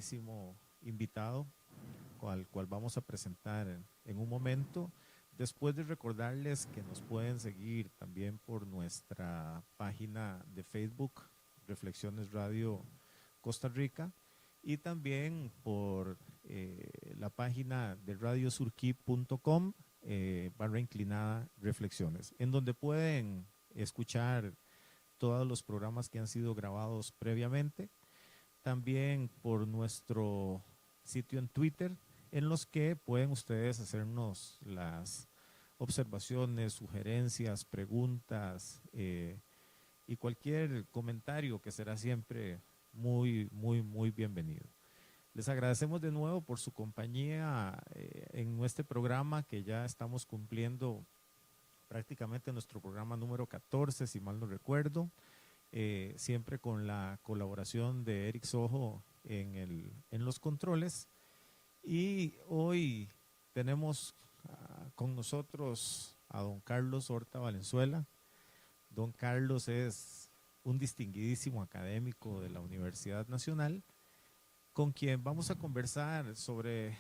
distinguidísimo invitado, al cual vamos a presentar en un momento. Después de recordarles que nos pueden seguir también por nuestra página de Facebook, Reflexiones Radio Costa Rica, y también por la página de radiosurquí.com, /inclinada Reflexiones, en donde pueden escuchar todos los programas que han sido grabados previamente. También por nuestro sitio en Twitter, en los que pueden ustedes hacernos las observaciones, sugerencias, preguntas y cualquier comentario, que será siempre muy bienvenido. Les agradecemos de nuevo por su compañía en este programa, que ya estamos cumpliendo prácticamente nuestro programa número 14, si mal no recuerdo, siempre con la colaboración de Eric Sojo en los controles. Y hoy tenemos con nosotros a don Carlos Horta Valenzuela. Don Carlos es un distinguidísimo académico de la Universidad Nacional, con quien vamos a conversar sobre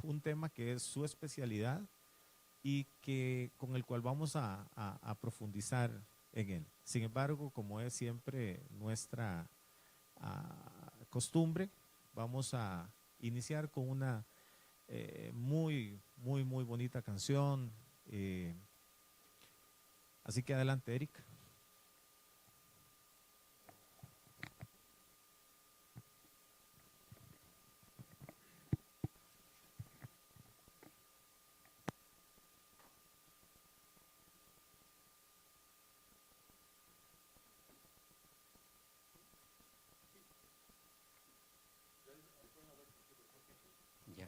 un tema que es su especialidad y con el cual vamos a profundizar en él. Sin embargo, como es siempre nuestra costumbre, vamos a iniciar con una muy bonita canción. Así que adelante, Eric. Ya.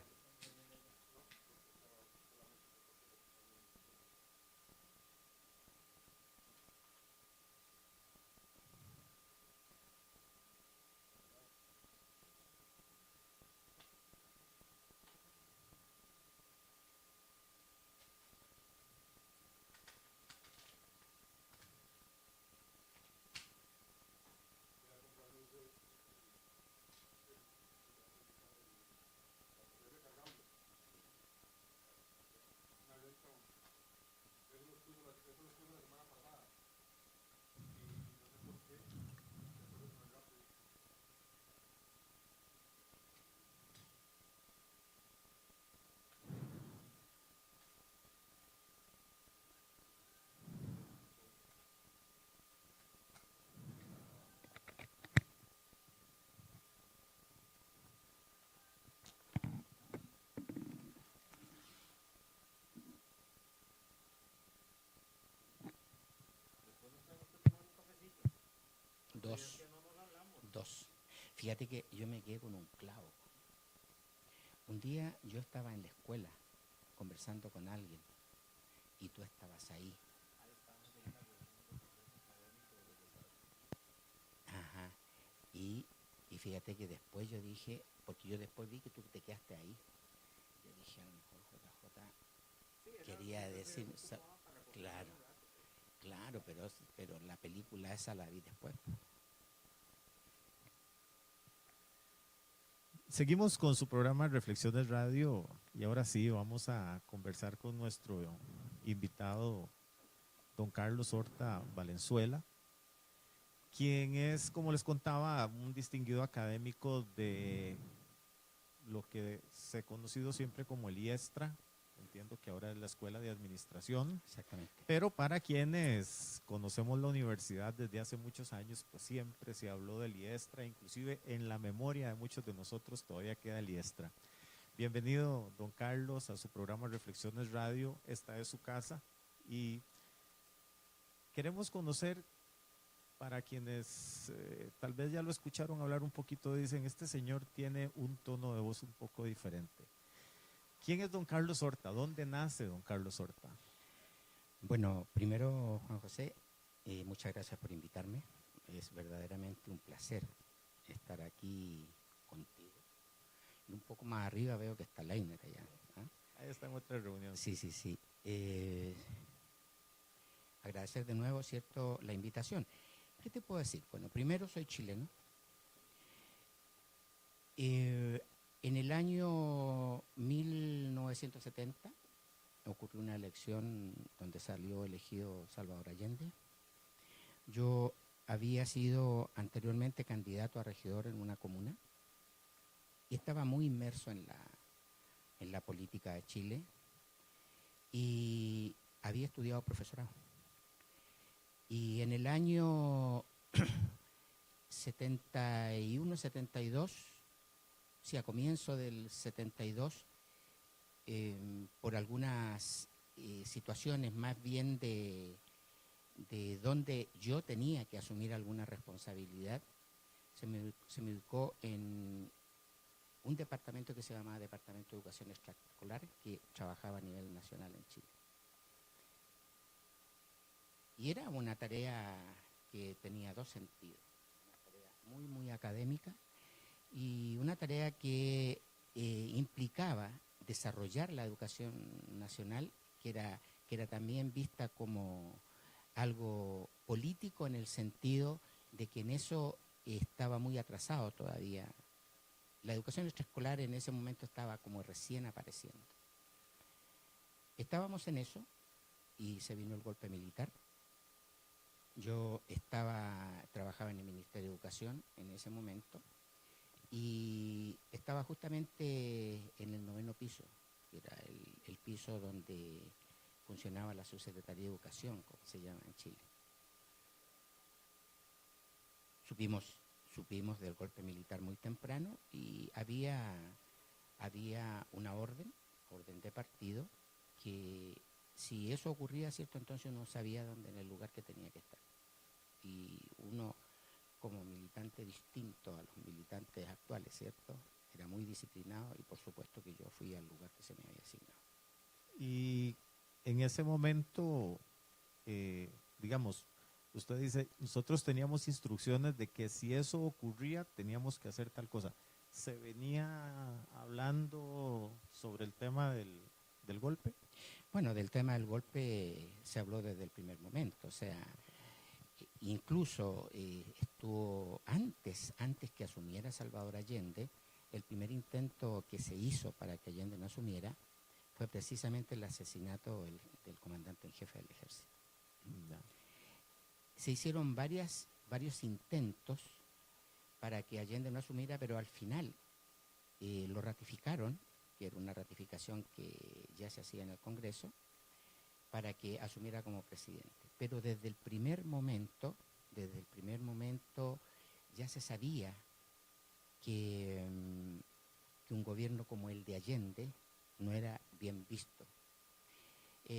Dos. Fíjate que yo me quedé con un clavo. Un día yo estaba en la escuela conversando con alguien y tú estabas ahí. Ajá. Y fíjate que después yo dije, porque yo después vi que tú te quedaste ahí. Yo dije, a lo mejor JJ quería decir, claro, claro, pero la película esa la vi después. Seguimos con su programa Reflexiones Radio, y ahora sí vamos a conversar con nuestro invitado, don Carlos Horta Valenzuela, quien es, como les contaba, un distinguido académico de lo que se ha conocido siempre como el IESTRA. Entiendo que ahora es la Escuela de Administración. Exactamente. Pero para quienes conocemos la universidad desde hace muchos años, pues siempre se habló del IESTRA, inclusive en la memoria de muchos de nosotros todavía queda el IESTRA. Bienvenido, don Carlos, a su programa Reflexiones Radio. Esta es su casa y queremos conocer, para quienes tal vez ya lo escucharon hablar un poquito, dicen, este señor tiene un tono de voz un poco diferente. ¿Quién es don Carlos Horta? ¿Dónde nace don Carlos Horta? Bueno, primero, Juan José, muchas gracias por invitarme. Es verdaderamente un placer estar aquí contigo. Y un poco más arriba veo que está Leiner allá. ¿Ah? Ahí está en otra reunión. Sí. Agradecer de nuevo, ¿cierto?, la invitación. ¿Qué te puedo decir? Bueno, primero soy chileno. En el año 1970 ocurrió una elección donde salió elegido Salvador Allende. Yo había sido anteriormente candidato a regidor en una comuna y estaba muy inmerso en la política de Chile y había estudiado profesorado. Y en el año 71, 72, sí, a comienzo del 72, por algunas situaciones más bien de donde yo tenía que asumir alguna responsabilidad, se me ubicó en un departamento que se llamaba Departamento de Educación Extraescolar, que trabajaba a nivel nacional en Chile. Y era una tarea que tenía dos sentidos, una tarea muy, muy académica y una tarea que implicaba desarrollar la educación nacional, que era también vista como algo político en el sentido de que en eso estaba muy atrasado todavía. La educación extraescolar en ese momento estaba como recién apareciendo. Estábamos en eso y se vino el golpe militar. Yo trabajaba en el Ministerio de Educación en ese momento y estaba justamente en el 9º piso, que era el piso donde funcionaba la Subsecretaría de Educación, como se llama en Chile. Supimos del golpe militar muy temprano y había una orden de partido, que si eso ocurría, ¿cierto?, entonces uno sabía dónde, en el lugar que tenía que estar. Y uno, como militante distinto a los militantes actuales, ¿cierto?, era muy disciplinado y por supuesto que yo fui al lugar que se me había asignado. Y en ese momento, digamos, usted dice, nosotros teníamos instrucciones de que si eso ocurría, teníamos que hacer tal cosa. ¿Se venía hablando sobre el tema del golpe? Bueno, del tema del golpe se habló desde el primer momento, o sea, incluso estuvo antes que asumiera Salvador Allende, el primer intento que se hizo para que Allende no asumiera fue precisamente el asesinato del comandante en jefe del ejército. No. Se hicieron varios intentos para que Allende no asumiera, pero al final lo ratificaron, que era una ratificación que ya se hacía en el Congreso, para que asumiera como presidente. Pero desde el primer momento ya se sabía que un gobierno como el de Allende no era bien visto.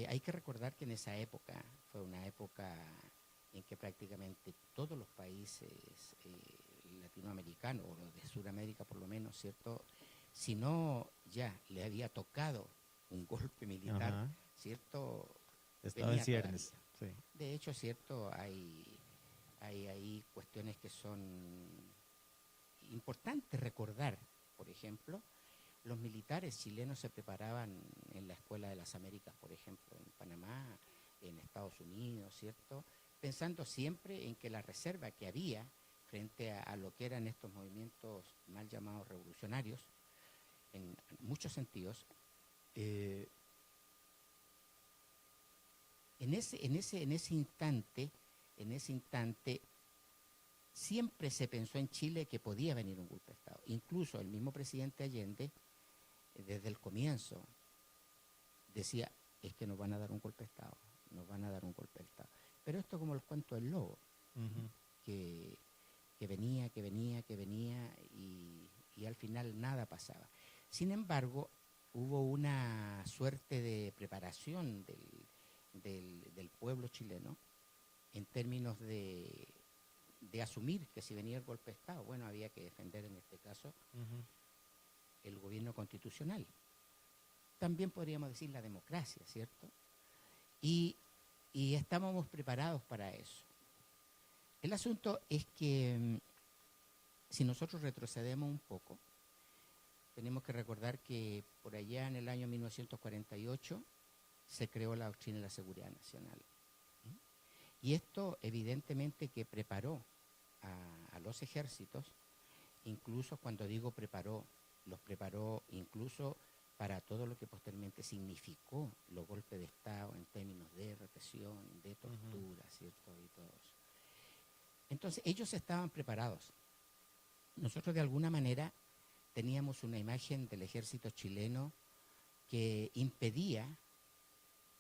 Hay que recordar que en esa época fue una época en que prácticamente todos los países latinoamericanos, o de Sudamérica por lo menos, ¿cierto?, si no ya le había tocado un golpe militar, Ajá. ¿cierto?, Estaba en ciernes. Sí. De hecho, ¿cierto?, hay cuestiones que son importantes recordar. Por ejemplo, los militares chilenos se preparaban en la Escuela de las Américas, por ejemplo, en Panamá, en Estados Unidos, ¿cierto?, pensando siempre en que la reserva que había frente a lo que eran estos movimientos mal llamados revolucionarios, en muchos sentidos, en ese instante, siempre se pensó en Chile que podía venir un golpe de Estado. Incluso el mismo presidente Allende, desde el comienzo, decía, es que nos van a dar un golpe de Estado, nos van a dar un golpe de Estado. Pero esto como los cuentos del lobo, que venía y al final nada pasaba. Sin embargo, hubo una suerte de preparación del pueblo chileno en términos de asumir que si venía el golpe de Estado, bueno, había que defender en este caso el gobierno constitucional. También podríamos decir la democracia, ¿cierto? Y estábamos preparados para eso. El asunto es que si nosotros retrocedemos un poco, tenemos que recordar que por allá en el año 1948 se creó la doctrina de la seguridad nacional. Y esto evidentemente que preparó a los ejércitos, incluso cuando digo preparó, los preparó incluso para todo lo que posteriormente significó los golpes de Estado en términos de represión, de tortura, ¿cierto? Y todo eso. Entonces, ellos estaban preparados. Nosotros de alguna manera teníamos una imagen del ejército chileno que impedía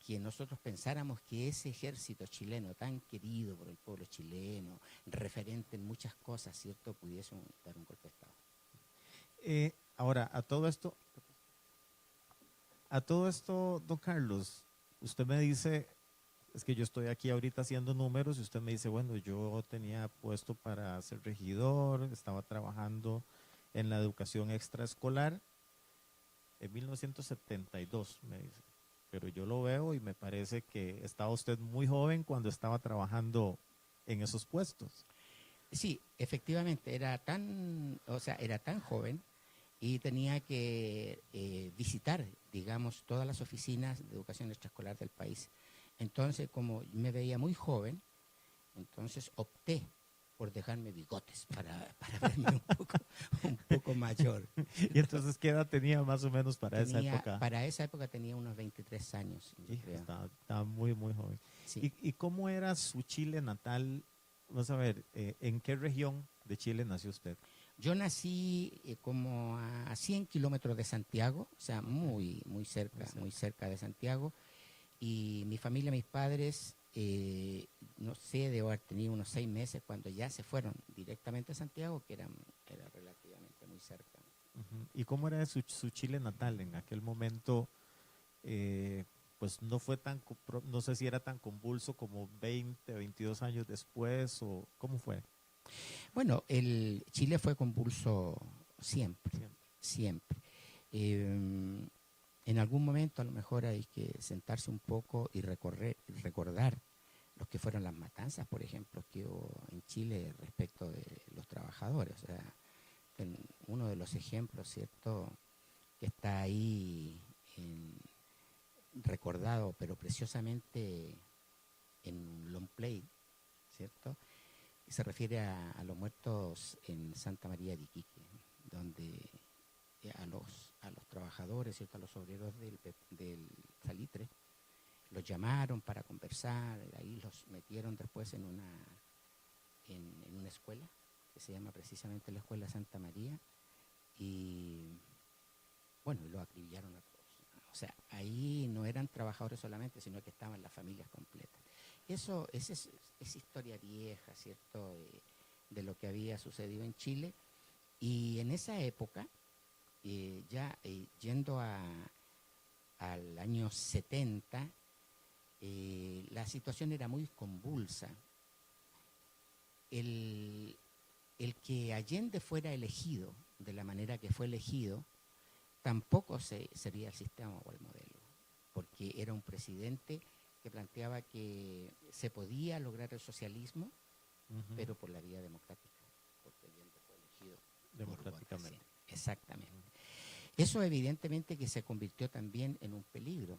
que nosotros pensáramos que ese ejército chileno tan querido por el pueblo chileno, referente en muchas cosas, ¿cierto?, pudiese dar un golpe de Estado. Ahora, a todo esto, don Carlos, usted me dice, es que yo estoy aquí ahorita haciendo números y usted me dice, bueno, yo tenía puesto para ser regidor, estaba trabajando en la educación extraescolar en 1972, me dice. Pero yo lo veo y me parece que estaba usted muy joven cuando estaba trabajando en esos puestos. Sí, efectivamente, era tan joven y tenía que visitar, digamos, todas las oficinas de educación extraescolar del país. Entonces, como me veía muy joven, entonces opté por dejarme bigotes para verme un poco mayor. ¿Y entonces qué edad tenía más o menos para esa época? Para esa época tenía unos 23 años, yo creo. Estaba muy, muy joven. Sí. ¿Y cómo era su Chile natal? Vamos a ver, ¿en qué región de Chile nació usted? Yo nací como a 100 kilómetros de Santiago, o sea, muy cerca de Santiago. Y mi familia, mis padres, no sé, debo haber tenido unos 6 meses cuando ya se fueron directamente a Santiago, que era relativamente muy cerca. ¿Y cómo era su Chile natal en aquel momento? Pues no fue no sé si era tan convulso como 20, 22 años después, o ¿cómo fue? Bueno, el Chile fue convulso siempre. En algún momento a lo mejor hay que sentarse un poco y recordar lo que fueron las matanzas, por ejemplo, que hubo en Chile respecto de los trabajadores. O sea, uno de los ejemplos, ¿cierto?, que está ahí recordado, pero preciosamente en un long play, ¿cierto?, y se refiere a los muertos en Santa María de Iquique, donde a los trabajadores, ¿cierto?, a los obreros del salitre, los llamaron para conversar, ahí los metieron después en una escuela, que se llama precisamente la Escuela Santa María, y bueno, los acribillaron a todos. O sea, ahí no eran trabajadores solamente, sino que estaban las familias completas. Esa es historia vieja, ¿cierto?, de lo que había sucedido en Chile. Y en esa época, yendo al año 70, la situación era muy convulsa. El que Allende fuera elegido de la manera que fue elegido, tampoco sería el sistema o el modelo, porque era un presidente que planteaba que se podía lograr el socialismo, pero por la vía democrática, porque Allende fue elegido democráticamente. Exactamente. Eso evidentemente que se convirtió también en un peligro,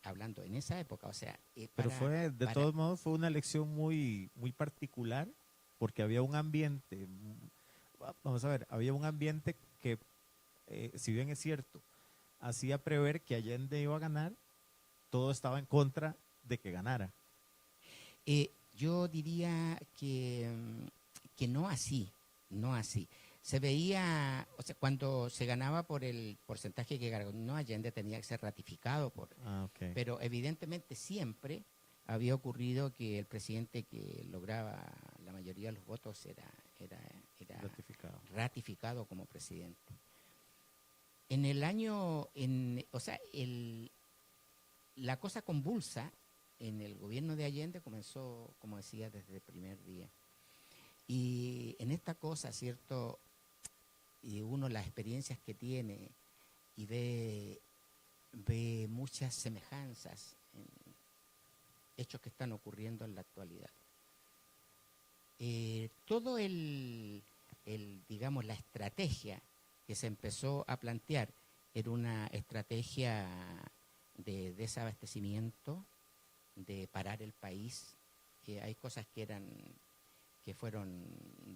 hablando en esa época, o sea... Pero todos modos, fue una elección muy, muy particular, porque había un ambiente, vamos a ver, había un ambiente que, si bien es cierto, hacía prever que Allende iba a ganar, todo estaba en contra de que ganara. Yo diría que no así. Se veía, o sea, cuando se ganaba por el porcentaje que ganó Allende tenía que ser ratificado okay. Pero evidentemente siempre había ocurrido que el presidente que lograba la mayoría de los votos era ratificado como presidente. En el año, la cosa convulsa en el gobierno de Allende comenzó, como decía, desde el primer día. Y en esta cosa, ¿cierto?, y uno las experiencias que tiene y ve muchas semejanzas en hechos que están ocurriendo en la actualidad. Todo digamos, la estrategia que se empezó a plantear era una estrategia de desabastecimiento, de parar el país. Hay cosas que fueron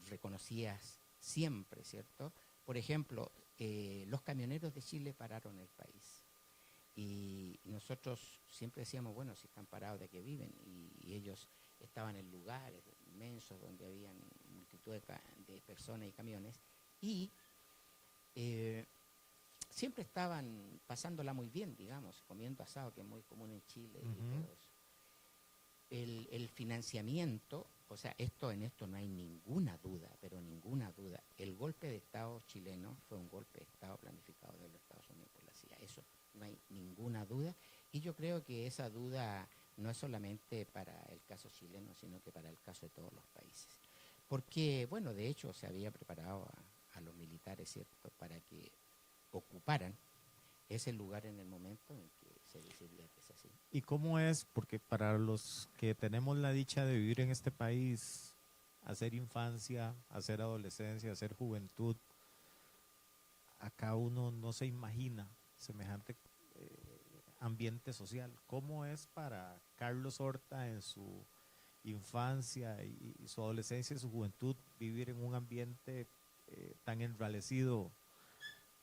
reconocidas siempre, ¿cierto?, por ejemplo, los camioneros de Chile pararon el país. Y nosotros siempre decíamos, bueno, si están parados, ¿de qué viven? Y ellos estaban en lugares inmensos donde habían multitud de personas y camiones. Y siempre estaban pasándola muy bien, digamos, comiendo asado, que es muy común en Chile y todo eso. El financiamiento, o sea, en esto no hay ninguna duda, pero ninguna duda. El golpe de Estado chileno fue un golpe de Estado planificado de los Estados Unidos por la CIA. Eso no hay ninguna duda. Y yo creo que esa duda no es solamente para el caso chileno, sino que para el caso de todos los países. Porque, bueno, de hecho se había preparado a los militares, ¿cierto?, para que ocuparan ese lugar en el momento en que se decidía que es así. ¿Y cómo es? Porque para los que tenemos la dicha de vivir en este país, hacer infancia, hacer adolescencia, hacer juventud, acá uno no se imagina semejante ambiente social. ¿Cómo es para Carlos Horta en su infancia y su adolescencia y su juventud vivir en un ambiente tan enralecido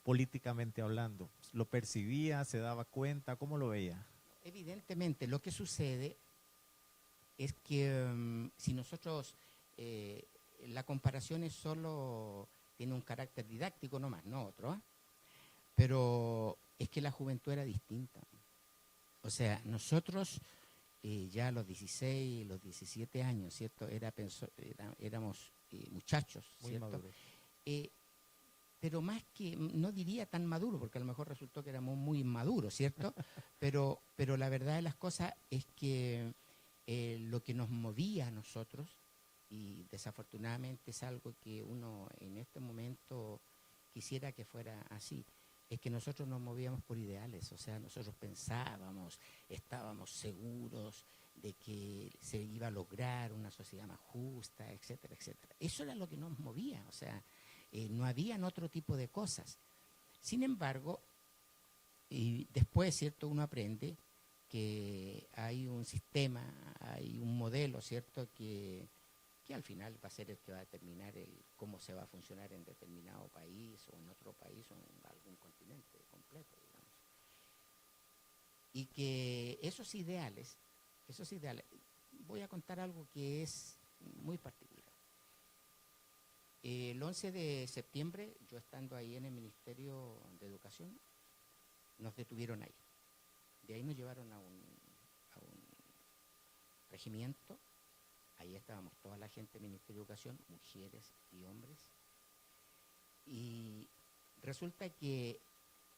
políticamente hablando? ¿Lo percibía? ¿Se daba cuenta? ¿Cómo lo veía? Evidentemente, lo que sucede es que si nosotros, la comparación es solo, tiene un carácter didáctico nomás, no otro, ¿eh? Pero es que la juventud era distinta. O sea, nosotros ya a los 16, los 17 años, ¿cierto? Éramos muchachos, Muy ¿cierto? maduros. Pero más que, no diría tan maduro, porque a lo mejor resultó que éramos muy inmaduros, ¿cierto? pero la verdad de las cosas es que lo que nos movía a nosotros, y desafortunadamente es algo que uno en este momento quisiera que fuera así, es que nosotros nos movíamos por ideales. O sea, nosotros pensábamos, estábamos seguros de que se iba a lograr una sociedad más justa, etcétera, etcétera. Eso era lo que nos movía, o sea, no habían otro tipo de cosas. Sin embargo, y después, ¿cierto?, uno aprende que hay un sistema, hay un modelo, ¿cierto?, que al final va a ser el que va a determinar cómo se va a funcionar en determinado país o en otro país o en algún continente completo, digamos. Y que esos ideales, voy a contar algo que es muy particular. El 11 de septiembre, yo estando ahí en el Ministerio de Educación, nos detuvieron ahí. De ahí nos llevaron a un regimiento. Ahí estábamos toda la gente del Ministerio de Educación, mujeres y hombres. Y resulta que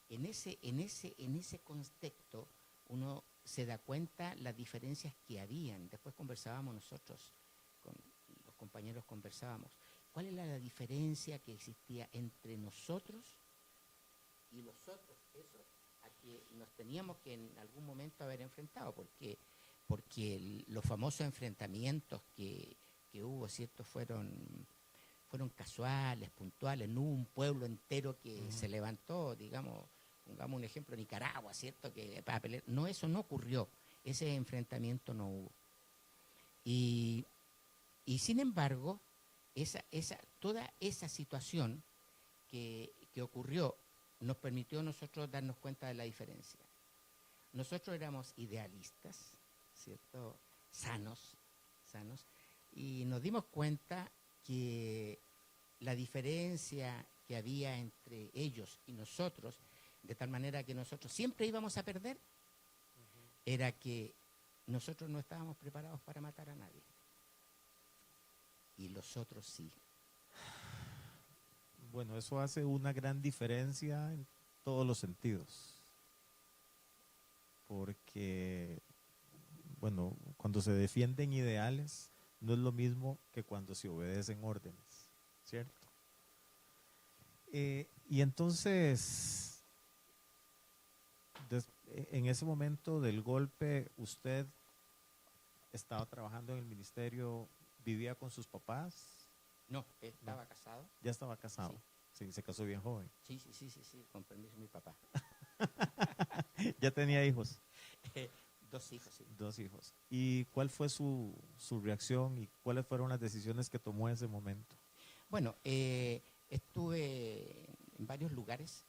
en ese contexto uno se da cuenta las diferencias que habían. Después conversábamos nosotros, con los compañeros conversábamos. ¿Cuál era la diferencia que existía entre nosotros y los otros? Esos a que nos teníamos que en algún momento haber enfrentado, porque los famosos enfrentamientos que hubo, ¿cierto?, fueron casuales, puntuales. No hubo un pueblo entero que se levantó, digamos, pongamos un ejemplo, Nicaragua, ¿cierto?, que para pelear. No, eso no ocurrió. Ese enfrentamiento no hubo. Y sin embargo, toda esa situación que ocurrió nos permitió a nosotros darnos cuenta de la diferencia. Nosotros éramos idealistas, ¿cierto?, sanos, y nos dimos cuenta que la diferencia que había entre ellos y nosotros, de tal manera que nosotros siempre íbamos a perder, era que nosotros no estábamos preparados para matar a nadie. Y los otros sí. Bueno, eso hace una gran diferencia en todos los sentidos. Porque, bueno, cuando se defienden ideales, no es lo mismo que cuando se obedecen órdenes, ¿cierto? Y entonces, en ese momento del golpe, usted estaba trabajando en el ministerio, vivía con sus papás. No, estaba casado. Ya estaba casado. Sí, se casó bien joven. Sí, con permiso de mi papá. ¿Ya tenía hijos? 2 hijos, sí. 2 hijos. ¿Y cuál fue su reacción y cuáles fueron las decisiones que tomó en ese momento? Bueno, estuve en varios lugares,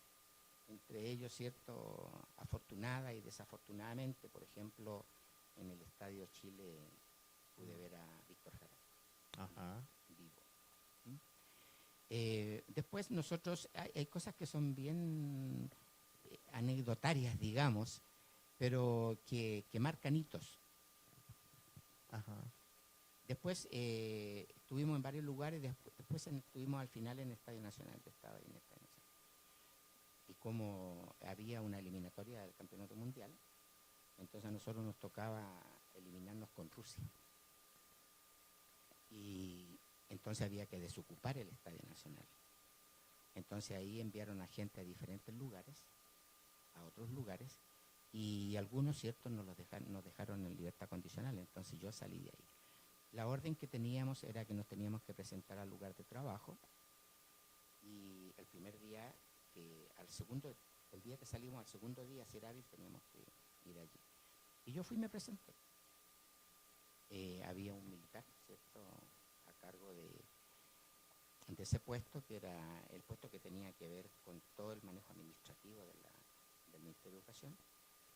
entre ellos, ¿cierto?, afortunada y desafortunadamente. Por ejemplo, en el Estadio Chile pude ver a Víctor Jara. Ajá. Vivo. Después nosotros, hay cosas que son bien anecdotarias, digamos, pero que marcan hitos. Ajá. Después estuvimos en varios lugares, después estuvimos al final en el Estadio Nacional, yo estaba ahí en el Estadio Nacional. Y como había una eliminatoria del Campeonato Mundial, entonces a nosotros nos tocaba eliminarnos con Rusia. Y entonces había que desocupar el Estadio Nacional. Entonces ahí enviaron a gente a diferentes lugares, a otros lugares, y algunos, ¿cierto?, nos dejaron en libertad condicional. Entonces yo salí de ahí. La orden que teníamos era que nos teníamos que presentar al lugar de trabajo, y el primer día, el día que salimos al segundo día, si era hábil, teníamos que ir allí. Y yo fui y me presenté. Había un militar, ¿cierto?, a cargo de ese puesto, que era el puesto que tenía que ver con todo el manejo administrativo del Ministerio de Educación.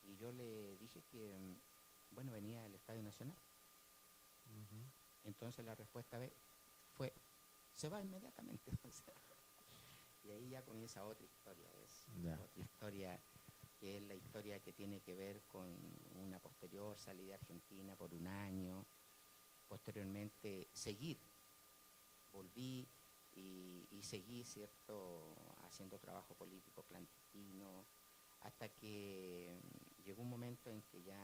Y yo le dije que, bueno, venía del Estadio Nacional. Entonces la respuesta fue, se va inmediatamente. Y ahí ya comienza otra historia. Otra historia, que es la historia que tiene que ver con una posterior salida a Argentina por un año. Posteriormente volví y seguí, ¿cierto?, haciendo trabajo político clandestino, hasta que llegó un momento en que ya,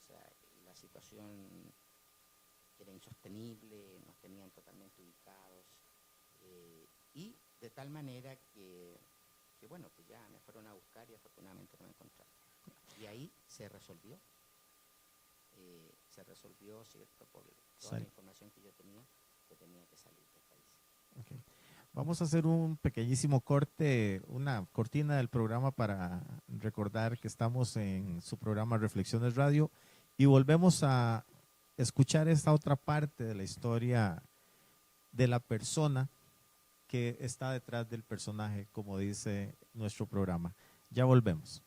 o sea, la situación era insostenible, nos tenían totalmente ubicados, y de tal manera que bueno, pues ya me fueron a buscar y afortunadamente no me encontraron. Y ahí se resolvió, ¿cierto?, por toda la información que yo tenía, que tenía que salir del país. Okay. Vamos a hacer un pequeñísimo corte, una cortina del programa para recordar que estamos en su programa Reflexiones Radio, y volvemos a escuchar esta otra parte de la historia de la persona que está detrás del personaje, como dice nuestro programa. Ya volvemos.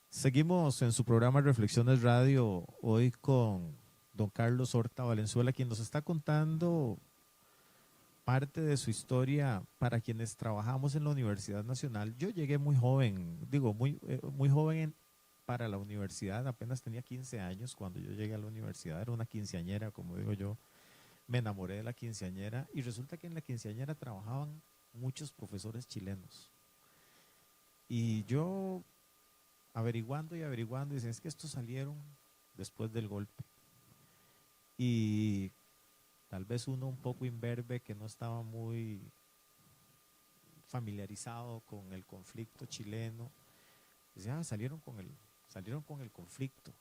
Seguimos en su programa Reflexiones Radio, hoy con don Carlos Horta Valenzuela, quien nos está contando parte de su historia para quienes trabajamos en la Universidad Nacional. Yo llegué muy joven, muy joven para la universidad, apenas tenía 15 años cuando yo llegué a la universidad, era una quinceañera, como digo yo. Me enamoré de la quinceañera y resulta que en la quinceañera trabajaban muchos profesores chilenos. Y yo averiguando, dicen, es que estos salieron después del golpe. Y tal vez uno un poco imberbe, que no estaba muy familiarizado con el conflicto chileno, decía, salieron con el conflicto.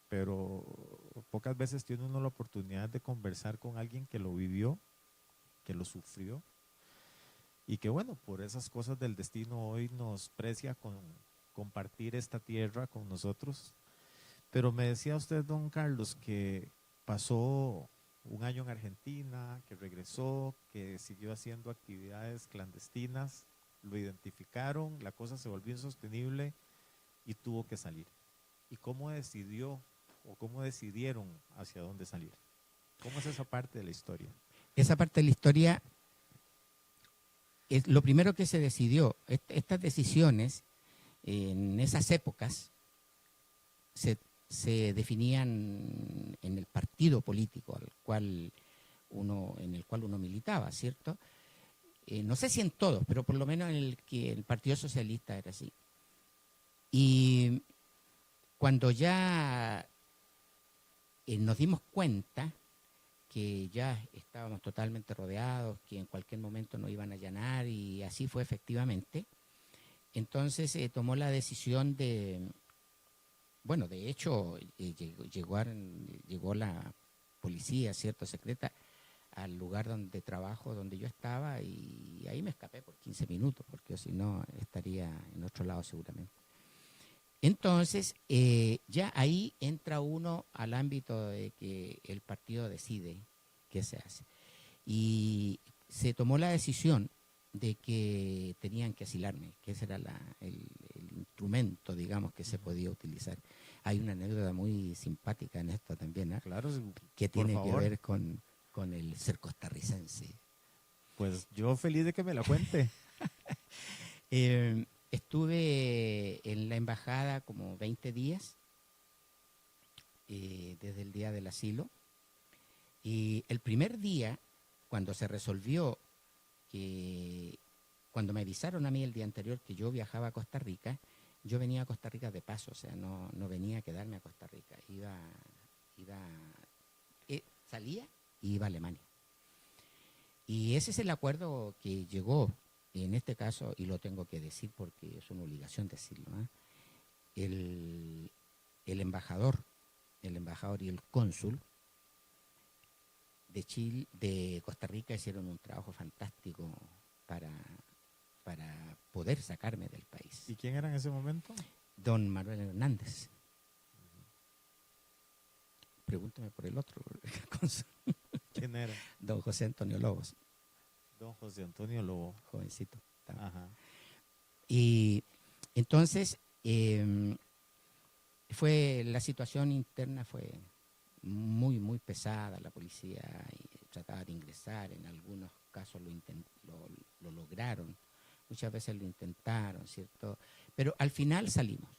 Pero pocas veces tiene uno la oportunidad de conversar con alguien que lo vivió, que lo sufrió, y que bueno, por esas cosas del destino hoy nos precia con compartir esta tierra con nosotros. Pero me decía usted, don Carlos, que pasó un año en Argentina, que regresó, que siguió haciendo actividades clandestinas, lo identificaron, la cosa se volvió insostenible y tuvo que salir. ¿Y cómo decidió o cómo decidieron hacia dónde salir? ¿Cómo es esa parte de la historia? Esa parte de la historia es lo primero que se decidió. Estas decisiones en esas épocas se definían en el partido político en el cual uno militaba, ¿cierto? No sé si en todos, pero por lo menos en el Partido Socialista era así. Y cuando ya nos dimos cuenta que ya estábamos totalmente rodeados, que en cualquier momento nos iban a allanar, y así fue efectivamente. Entonces tomó la decisión de, bueno, de hecho llegó la policía, ¿cierto?, secreta, al lugar donde trabajo, donde yo estaba, y ahí me escapé por 15 minutos, porque si no estaría en otro lado seguramente. Entonces, ya ahí entra uno al ámbito de que el partido decide qué se hace. Y se tomó la decisión de que tenían que asilarme, que ese era el instrumento, digamos, que se podía utilizar. Hay una anécdota muy simpática en esto también, ¿eh? Claro, Que por tiene que favor. ver con el ser costarricense. Pues yo feliz de que me la cuente. Estuve en la embajada como 20 días, desde el día del asilo. Y el primer día, cuando se resolvió que, cuando me avisaron a mí el día anterior que yo viajaba a Costa Rica, yo venía a Costa Rica de paso, o sea, no venía a quedarme a Costa Rica. Salía y iba a Alemania. Y ese es el acuerdo que llegó, en este caso, y lo tengo que decir porque es una obligación decirlo, ¿eh? El embajador y el cónsul de Chile, de Costa Rica, hicieron un trabajo fantástico para poder sacarme del país. ¿Y quién era en ese momento? Don Manuel Hernández. Pregúntame por el otro cónsul. ¿Quién era? Don José Antonio Lobos. Don José Antonio Lobo. Jovencito. Ajá. Y entonces la situación interna fue muy, muy pesada. La policía trataba de ingresar, en algunos casos lo lograron, muchas veces lo intentaron, ¿cierto? Pero al final salimos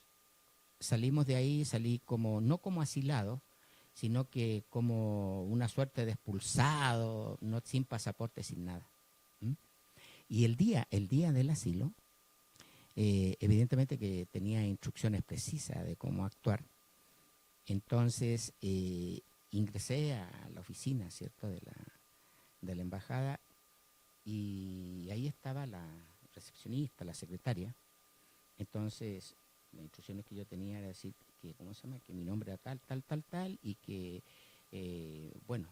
de ahí, salí no como asilado, sino que como una suerte de expulsado, no, sin pasaporte, sin nada. Y el día del asilo, evidentemente que tenía instrucciones precisas de cómo actuar. Entonces ingresé a la oficina, ¿cierto?, de la embajada, y ahí estaba la recepcionista, la secretaria. Entonces las instrucciones que yo tenía era decir que, ¿cómo se llama?, que mi nombre era tal, y que, bueno,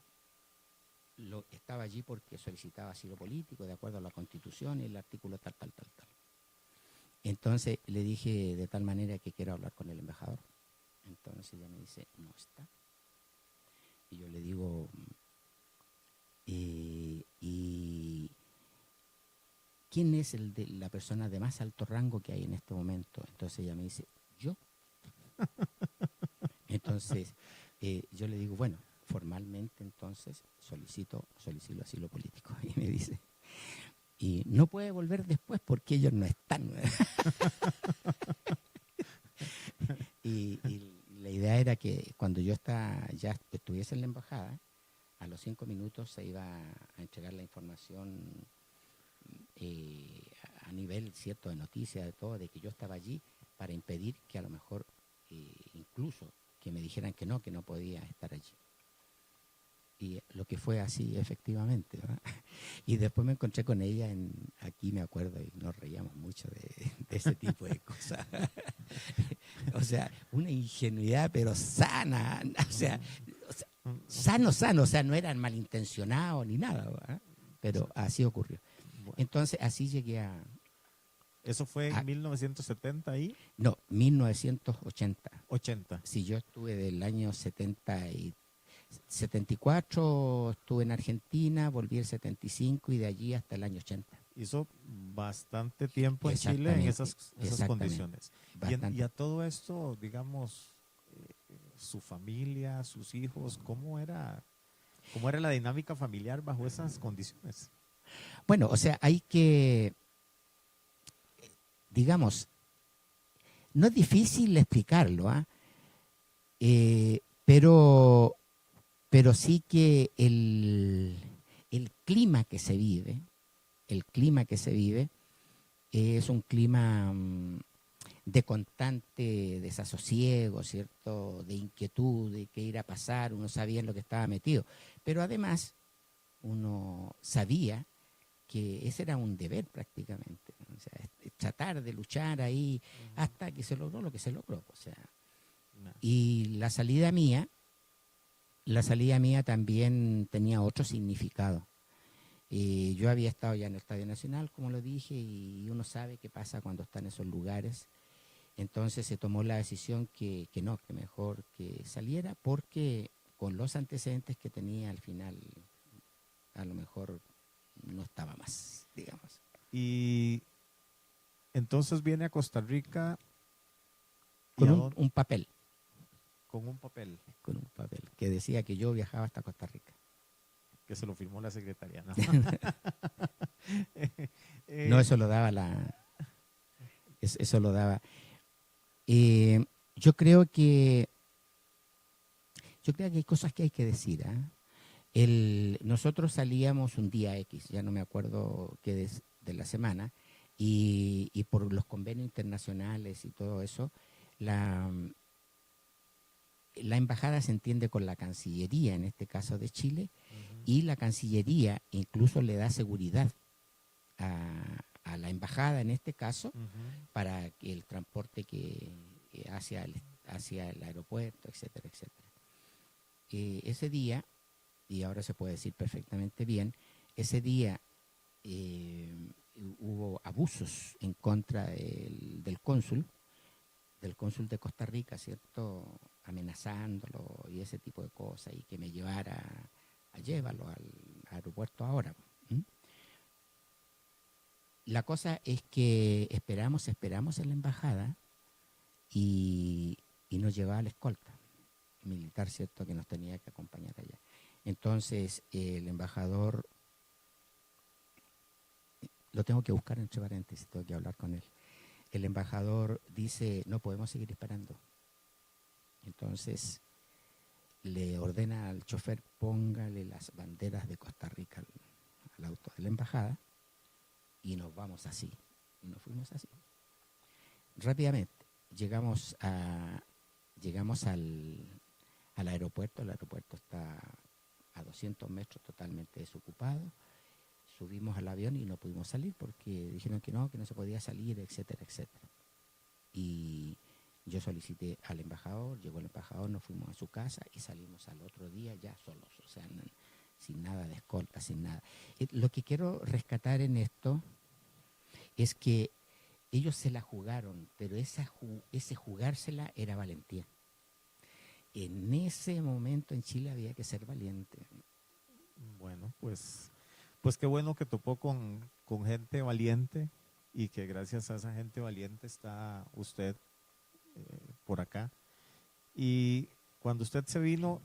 estaba allí porque solicitaba asilo político de acuerdo a la Constitución y el artículo tal. Entonces le dije de tal manera que quiero hablar con el embajador. Entonces ella me dice, no está. Y yo le digo, ¿y quién es la persona de más alto rango que hay en este momento? Entonces ella me dice, yo. Entonces yo le digo, bueno, formalmente entonces solicito asilo político. Y me dice, y no puede volver después porque ellos no están. y la idea era que cuando yo ya estuviese en la embajada, a los 5 minutos se iba a entregar la información a nivel, ¿cierto?, de noticias, de todo, de que yo estaba allí, para impedir que a lo mejor incluso que me dijeran que no podía estar allí. Y lo que fue así, efectivamente, ¿verdad? Y después me encontré con ella aquí, me acuerdo, y nos reíamos mucho de ese tipo de cosas. O sea, una ingenuidad, pero sana, o sea, sano, o sea, no eran malintencionados ni nada, ¿verdad? Pero así ocurrió. Entonces, así llegué a... ¿Eso fue en 1970 ahí? No, 1980. 80. Sí, yo estuve del año 74, estuve en Argentina, volví el 75 y de allí hasta el año 80. Hizo bastante tiempo en Chile en esas condiciones. Y a todo esto, digamos, su familia, sus hijos, ¿cómo era la dinámica familiar bajo esas condiciones? Bueno, o sea, hay que, digamos, no es difícil explicarlo, pero sí que el clima que se vive es un clima de constante desasosiego, ¿cierto? De inquietud, de qué ir a pasar, uno sabía en lo que estaba metido. Pero además, uno sabía que ese era un deber prácticamente, ¿no? O sea, tratar de luchar ahí hasta que se logró lo que se logró. O sea, No. y la salida mía también tenía otro significado. Yo había estado ya en el Estadio Nacional, como lo dije, y uno sabe qué pasa cuando está en esos lugares. Entonces se tomó la decisión que no, que mejor que saliera, porque con los antecedentes que tenía al final, a lo mejor no estaba más, digamos. Y entonces viene a Costa Rica y Con a un, dónde? un papel, Con un papel con un papel, que decía que yo viajaba hasta Costa Rica. que se lo firmó la secretaria, ¿no? No, Eh, eso lo daba eso lo daba. Eh, yo creo que hay cosas que hay que decir. Nosotros salíamos un día X, ya no me acuerdo qué de la semana, y por los convenios internacionales y todo eso, la, la embajada se entiende con la Cancillería, en este caso de Chile, ujú, y la Cancillería incluso le da seguridad a la embajada, en este caso, ujú. para que el transporte hacia el aeropuerto, etcétera, etcétera. Ese día, y ahora se puede decir perfectamente bien, ese día hubo abusos en contra del cónsul de Costa Rica, ¿cierto? Amenazándolo y ese tipo de cosas, y que me llevara a llevarlo al aeropuerto ahora. ¿M? La cosa es que esperamos en la embajada y, y nos llevaba la escolta militar, ¿cierto? Que nos tenía que acompañar allá. Entonces, el embajador, lo tengo que buscar entre paréntesis, tengo que hablar con él. El embajador dice, no podemos seguir disparando. Entonces, le ordena al chofer, póngale las banderas de Costa Rica al auto de la embajada y nos vamos así. Y nos fuimos así. Rápidamente, llegamos al aeropuerto. El aeropuerto está a 200 metros totalmente desocupado. Subimos al avión y no pudimos salir porque dijeron que no se podía salir, etcétera, etcétera. Y yo solicité al embajador, llegó el embajador, nos fuimos a su casa y salimos al otro día ya solos, o sea, sin nada de escolta, sin nada. Lo que quiero rescatar en esto es que ellos se la jugaron, pero ese jugársela era valentía. En ese momento en Chile había que ser valiente. Bueno, pues qué bueno que topó con gente valiente y que gracias a esa gente valiente está usted por acá. Y cuando usted se vino,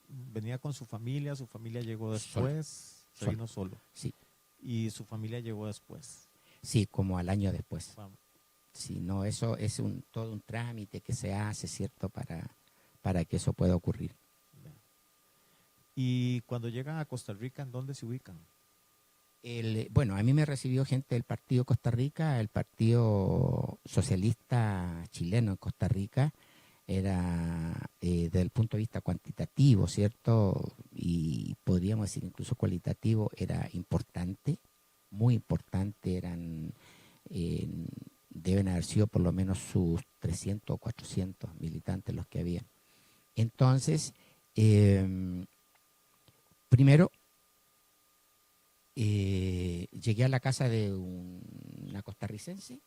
venía con su familia llegó Solo, después, se solo, vino solo. sí. Y su familia llegó después. Sí, como al año después. Vamos, Sí, no, eso es todo un trámite que se hace, ¿cierto? Para que eso pueda ocurrir. ya. Y cuando llegan a Costa Rica, ¿en dónde se ubican? Bueno, a mí me recibió gente del Partido Costa Rica, el Partido Socialista Chileno en Costa Rica, era desde el punto de vista cuantitativo, ¿cierto? Y podríamos decir incluso cualitativo, era importante, muy importante, eh, deben haber sido por lo menos sus 300 o 400 militantes los que había. Entonces, primero llegué a la casa de una costarricense,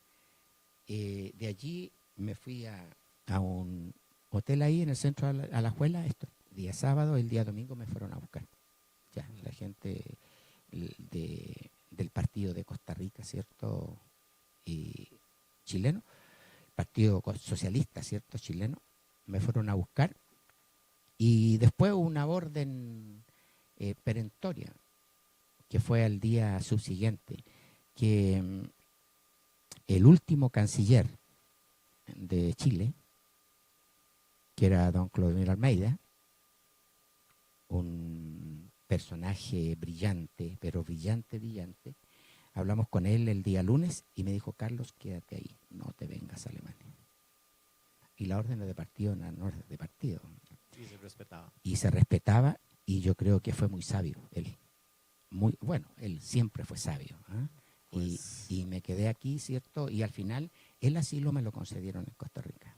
de allí me fui a un hotel ahí en el centro de Alajuela, esto, día sábado, el día domingo me fueron a buscar. Ya, la gente del partido de Costa Rica, ¿cierto? Chileno, Partido Socialista, ¿cierto? Chileno, me fueron a buscar y después una orden perentoria, que fue al día subsiguiente, que el último canciller de Chile, que era don Clodomiro Almeida, un personaje brillante, pero brillante, brillante, hablamos con él el día lunes y me dijo, Carlos, quédate ahí, no te vengas a Alemania. y las órdenes de partido eran órdenes de partido. Y se respetaba. Y se respetaba, y yo creo que fue muy sabio él. Muy, bueno, él siempre fue sabio. ¿Eh? Pues, y me quedé aquí, ¿cierto? Y al final el asilo me lo concedieron en Costa Rica.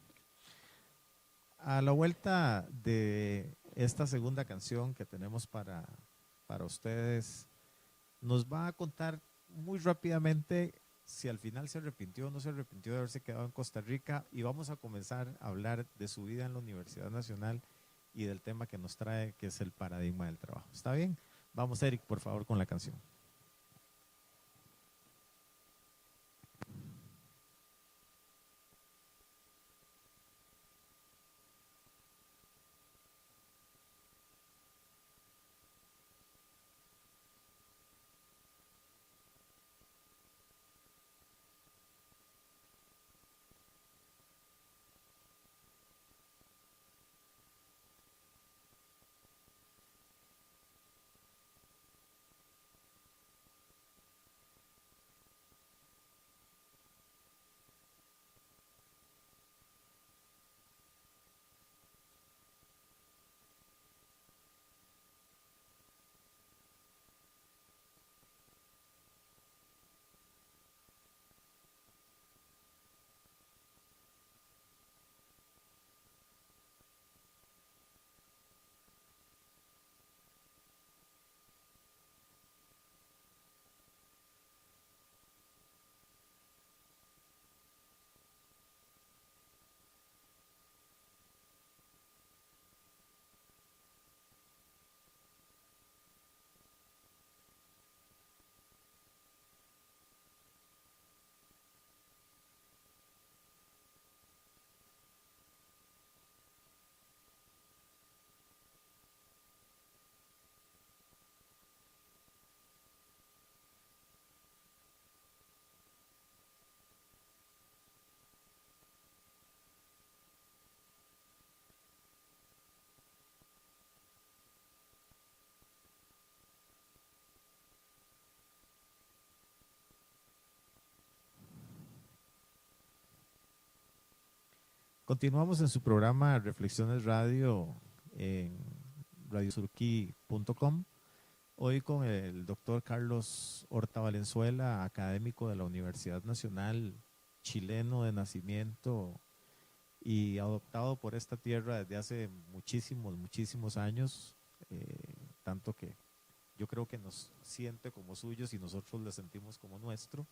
a la vuelta de esta segunda canción que tenemos para ustedes, nos va a contar muy rápidamente si al final se arrepintió o no se arrepintió de haberse quedado en Costa Rica, y vamos a comenzar a hablar de su vida en la Universidad Nacional y del tema que nos trae, que es el paradigma del trabajo. ¿Está bien? Vamos, Eric, por favor, con la canción. Continuamos en su programa Reflexiones Radio en radiosurquí.com. Hoy con el doctor Carlos Horta Valenzuela, académico de la Universidad Nacional, chileno de nacimiento y adoptado por esta tierra desde hace muchísimos, muchísimos años, tanto que yo creo que nos siente como suyos y nosotros le sentimos como nuestro.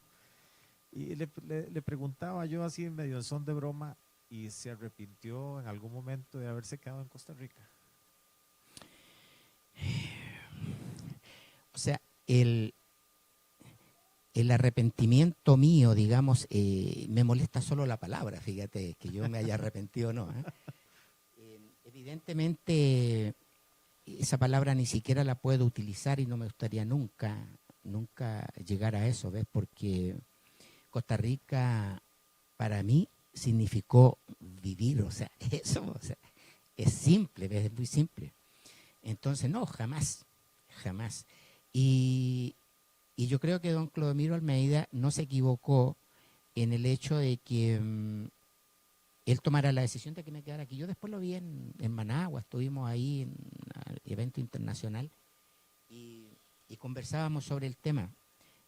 Y le preguntaba yo así en medio en son de broma, ¿y se arrepintió en algún momento de haberse quedado en Costa Rica? O sea, el arrepentimiento mío, digamos, me molesta solo la palabra, fíjate, que yo me haya arrepentido o no. Evidentemente, esa palabra ni siquiera la puedo utilizar y no me gustaría nunca llegar a eso, ¿ves? Porque Costa Rica para mí significó vivir, o sea, eso, o sea, es simple, ¿ves? Es muy simple. Entonces, no, jamás. Y yo creo que don Clodomiro Almeida no se equivocó en el hecho de que él tomara la decisión de que me quedara aquí. Yo después lo vi en Managua, estuvimos ahí en un evento internacional y conversábamos sobre el tema,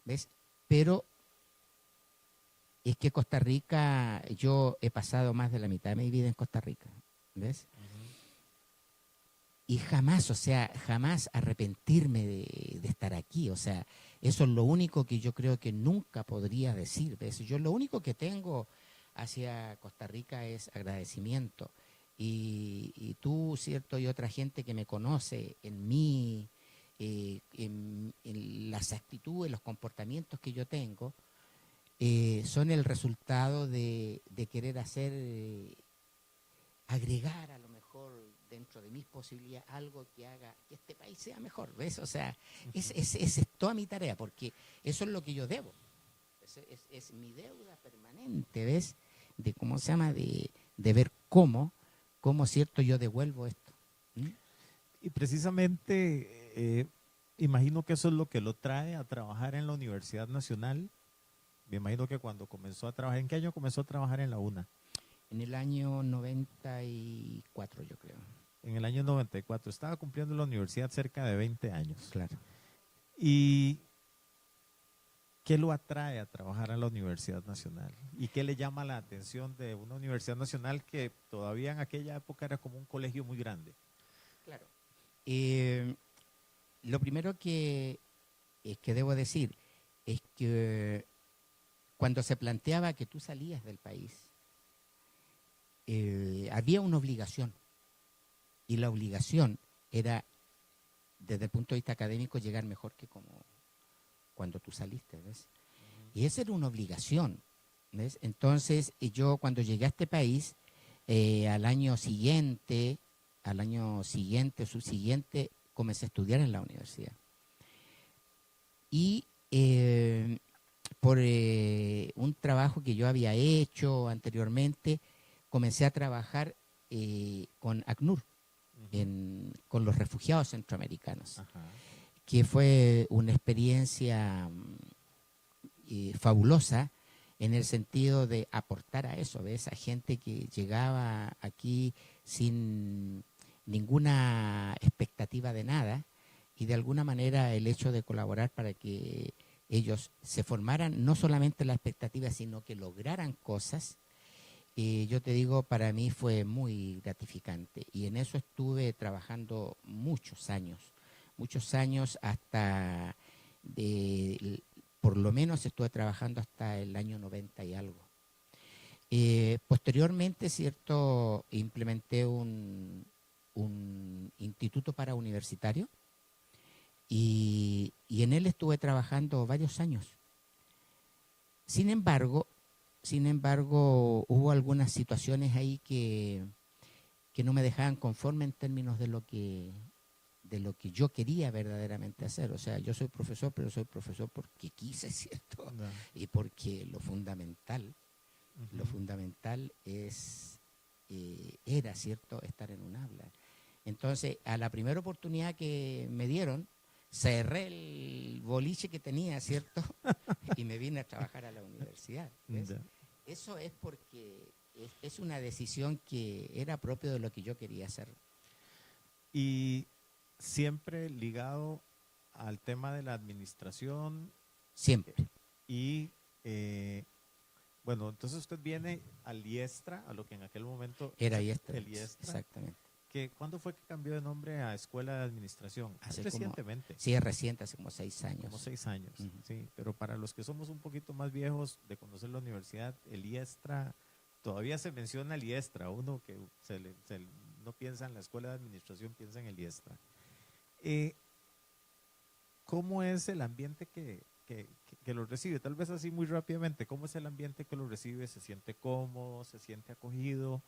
¿ves? Pero es que Costa Rica, yo he pasado más de la mitad de mi vida en Costa Rica, ¿ves? Y jamás, o sea, jamás arrepentirme de estar aquí, o sea, eso es lo único que yo creo que nunca podría decir, ¿ves? Yo lo único que tengo hacia Costa Rica es agradecimiento. Y tú, ¿cierto? Y otra gente que me conoce en mí, en las actitudes, los comportamientos que yo tengo, son el resultado de querer hacer, agregar a lo mejor dentro de mis posibilidades algo que haga que este país sea mejor, ¿ves? O sea, esa es toda mi tarea, porque eso es lo que yo debo. Es mi deuda permanente, ¿ves? De cómo se llama, de ver cómo, cierto, yo devuelvo esto. ¿Mm? Y precisamente, imagino que eso es lo que lo trae a trabajar en la Universidad Nacional. Me imagino que cuando comenzó a trabajar, ¿en qué año comenzó a trabajar en la UNA? En el año 94, yo creo. En el año 94. Estaba cumpliendo la universidad cerca de 20 años. Claro. ¿Y qué lo atrae a trabajar a la Universidad Nacional? ¿Y qué le llama la atención de una Universidad Nacional que todavía en aquella época era como un colegio muy grande? Claro. Lo primero que debo decir es que cuando se planteaba que tú salías del país, había una obligación. Y la obligación era, desde el punto de vista académico, llegar mejor que como cuando tú saliste, ¿ves? Y esa era una obligación, ¿ves? Entonces, yo cuando llegué a este país, al año siguiente, subsiguiente, comencé a estudiar en la universidad. Y por un trabajo que yo había hecho anteriormente, comencé a trabajar con ACNUR, con los refugiados centroamericanos. Ajá. Que fue una experiencia fabulosa en el sentido de aportar a eso, ¿ves? A gente que llegaba aquí sin ninguna expectativa de nada, y de alguna manera el hecho de colaborar para que ellos se formaran no solamente la expectativa, sino que lograran cosas, yo te digo, para mí fue muy gratificante, y en eso estuve trabajando muchos años hasta, por lo menos estuve trabajando hasta el año 90 y algo. Posteriormente, cierto, implementé un instituto parauniversitario, y en él estuve trabajando varios años. Sin embargo, hubo algunas situaciones ahí que no me dejaban conforme en términos de lo que yo quería verdaderamente hacer. O sea, yo soy profesor, pero soy profesor porque quise, ¿cierto? No. Y porque lo fundamental es, era, ¿cierto?, estar en un aula. Entonces, a la primera oportunidad que me dieron, cerré el boliche que tenía, ¿cierto? Y me vine a trabajar a la universidad. ¿Ves? No. Eso es porque es una decisión que era propio de lo que yo quería hacer. Y siempre ligado al tema de la administración. Siempre. Y bueno, entonces usted viene al IESTRA, a lo que en aquel momento era IESTRA. El IESTRA. Exactamente. ¿Cuándo fue que cambió de nombre a Escuela de Administración? Recientemente. Sí, es reciente, hace como 6 años. Como 6 años, sí. Pero para los que somos un poquito más viejos de conocer la universidad, el IESTRA, todavía se menciona el IESTRA. Uno que no piensa en la Escuela de Administración, piensa en el IESTRA. ¿Cómo es el ambiente que lo recibe? Tal vez así muy rápidamente, ¿cómo es el ambiente que lo recibe? ¿Se siente cómodo? ¿Se siente acogido?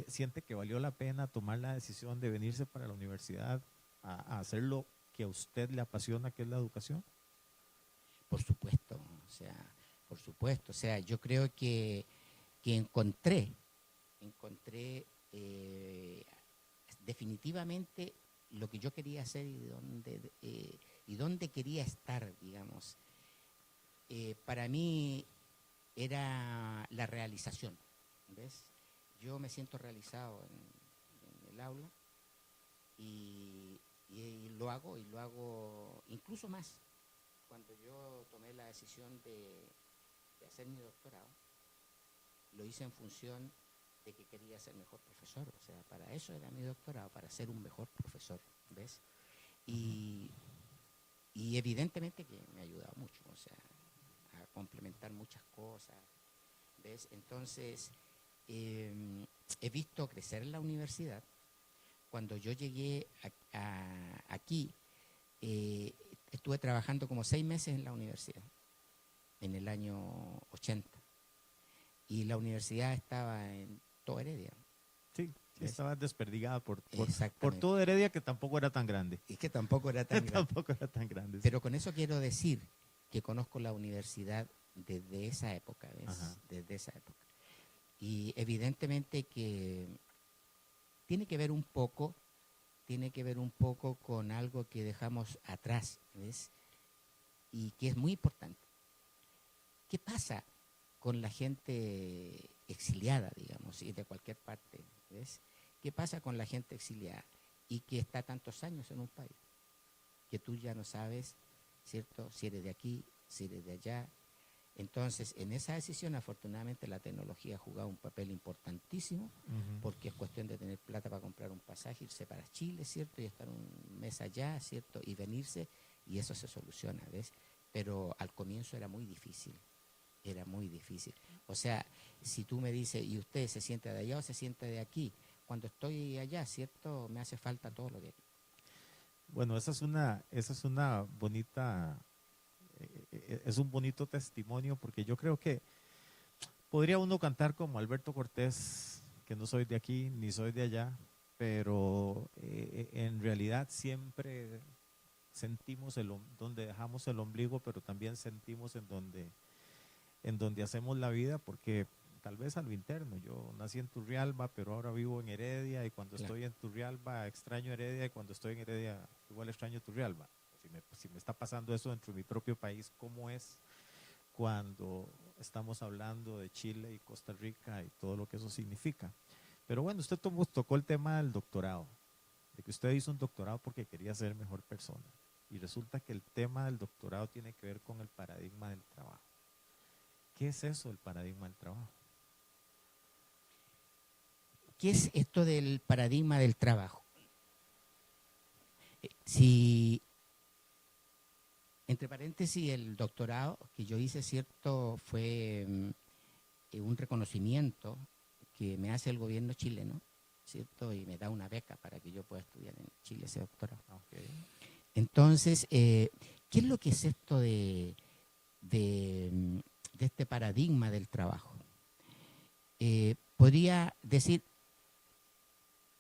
¿Siente que valió la pena tomar la decisión de venirse para la universidad a hacer lo que a usted le apasiona, que es la educación? Por supuesto, o sea, yo creo que encontré definitivamente lo que yo quería hacer y dónde quería estar, digamos. Para mí era la realización, ¿ves? Yo me siento realizado en el aula, y lo hago incluso más. Cuando yo tomé la decisión de hacer mi doctorado, lo hice en función de que quería ser mejor profesor. O sea, para eso era mi doctorado, para ser un mejor profesor, ¿ves? Y evidentemente que me ha ayudado mucho, o sea, a complementar muchas cosas, ¿ves? Entonces, he visto crecer en la universidad. Cuando yo llegué aquí, estuve trabajando como 6 meses en la universidad, en el año 80. Y la universidad estaba en toda Heredia. Sí, estaba desperdigada por toda Heredia, que tampoco era tan grande. Y que tampoco era tan grande. Tampoco era tan grande. Pero con eso quiero decir que conozco la universidad desde esa época, ¿ves? Ajá. Desde esa época. Y evidentemente que tiene que ver un poco con algo que dejamos atrás, ¿ves? Y que es muy importante. ¿Qué pasa con la gente exiliada, digamos, y de cualquier parte, ¿ves? ¿Qué pasa con la gente exiliada y que está tantos años en un país? Que tú ya no sabes, ¿cierto?, si eres de aquí, si eres de allá. Entonces, en esa decisión, afortunadamente, la tecnología ha jugado un papel importantísimo, porque es cuestión de tener plata para comprar un pasaje, irse para Chile, ¿cierto?, y estar un mes allá, ¿cierto?, y venirse, y eso se soluciona, ¿ves? Pero al comienzo era muy difícil. Era muy difícil. O sea, si tú me dices, ¿y usted se siente de allá o se siente de aquí? Cuando estoy allá, ¿cierto?, me hace falta todo lo de aquí. Bueno, esa es una bonita, es un bonito testimonio porque yo creo que podría uno cantar como Alberto Cortés, que no soy de aquí ni soy de allá, pero en realidad siempre sentimos donde dejamos el ombligo, pero también sentimos en donde hacemos la vida, porque tal vez a lo interno, yo nací en Turrialba, pero ahora vivo en Heredia, y cuando Claro. estoy en Turrialba extraño Heredia, y cuando estoy en Heredia igual extraño Turrialba. Si me está pasando eso dentro de mi propio país, ¿cómo es cuando estamos hablando de Chile y Costa Rica y todo lo que eso significa? Pero bueno, usted tocó el tema del doctorado, de que usted hizo un doctorado porque quería ser mejor persona. Y resulta que el tema del doctorado tiene que ver con el paradigma del trabajo. ¿Qué es eso, el paradigma del trabajo? ¿Qué es esto del paradigma del trabajo? Si, entre paréntesis, el doctorado que yo hice, ¿cierto?, fue un reconocimiento que me hace el gobierno chileno, ¿cierto?, y me da una beca para que yo pueda estudiar en Chile ese doctorado. Okay. Entonces, ¿qué es lo que es esto de este paradigma del trabajo? Podría decir,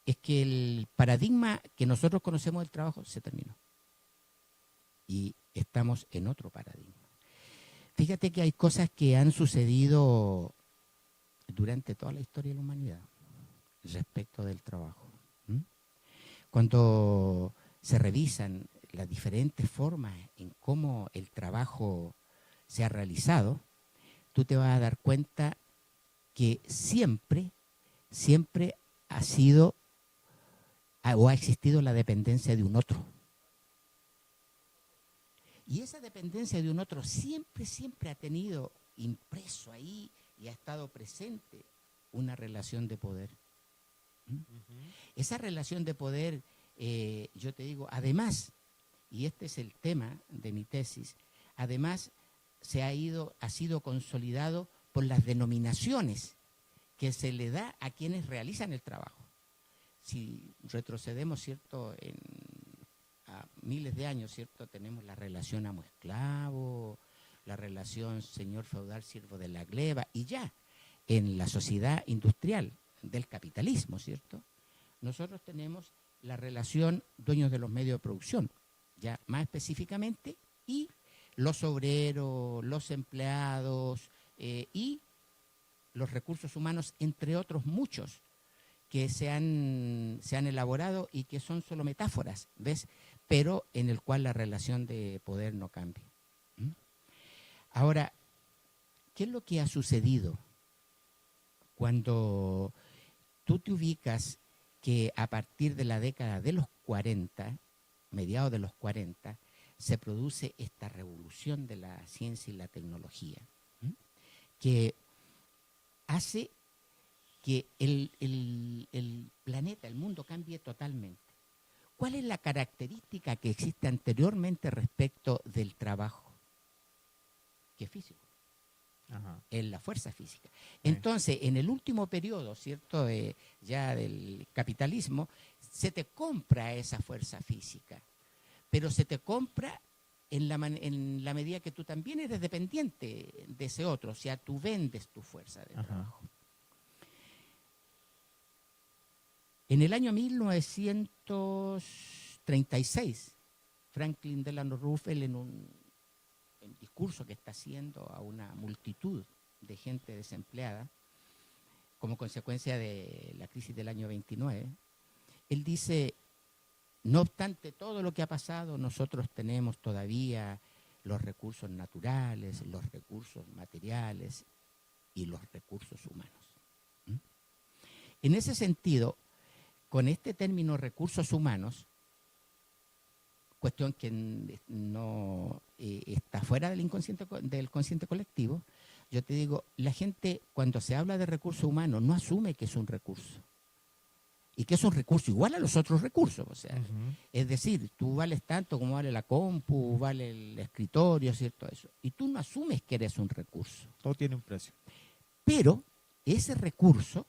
es que el paradigma que nosotros conocemos del trabajo se terminó. Y estamos en otro paradigma. Fíjate que hay cosas que han sucedido durante toda la historia de la humanidad respecto del trabajo. ¿Mm? Cuando se revisan las diferentes formas en cómo el trabajo se ha realizado, tú te vas a dar cuenta que siempre ha sido o ha existido la dependencia de un otro. Y esa dependencia de un otro siempre ha tenido impreso ahí y ha estado presente una relación de poder. Esa relación de poder, yo te digo, además, y este es el tema de mi tesis, además ha sido consolidado por las denominaciones que se le da a quienes realizan el trabajo. Si retrocedemos, ¿cierto?, a miles de años, ¿cierto?, tenemos la relación amo-esclavo, la relación señor feudal, siervo de la gleba, y ya en la sociedad industrial del capitalismo, ¿cierto?, nosotros tenemos la relación dueños de los medios de producción, ya más específicamente, y los obreros, los empleados y los recursos humanos, entre otros muchos, que se han elaborado y que son solo metáforas, ¿ves? Pero en el cual la relación de poder no cambia. ¿Mm? Ahora, ¿qué es lo que ha sucedido cuando tú te ubicas que a partir de la década de los 40, mediados de los 40, se produce esta revolución de la ciencia y la tecnología, que hace que el planeta, el mundo cambie totalmente? ¿Cuál es la característica que existe anteriormente respecto del trabajo? Que es físico. Ajá. Es la fuerza física. Entonces, en el último periodo, ¿cierto?, ya del capitalismo, se te compra esa fuerza física, pero se te compra en la medida que tú también eres dependiente de ese otro, o sea, tú vendes tu fuerza de trabajo. En el año 1936, Franklin Delano Roosevelt, en un discurso que está haciendo a una multitud de gente desempleada, como consecuencia de la crisis del año 29, él dice: no obstante todo lo que ha pasado, nosotros tenemos todavía los recursos naturales, los recursos materiales y los recursos humanos. En ese sentido, con este término recursos humanos, cuestión que no está fuera del consciente colectivo, yo te digo, la gente cuando se habla de recursos humanos no asume que es un recurso. Y que es un recurso igual a los otros recursos. O sea, es decir, tú vales tanto como vale la compu, vale el escritorio, ¿cierto? Eso. Y tú no asumes que eres un recurso. Todo tiene un precio. Pero ese recurso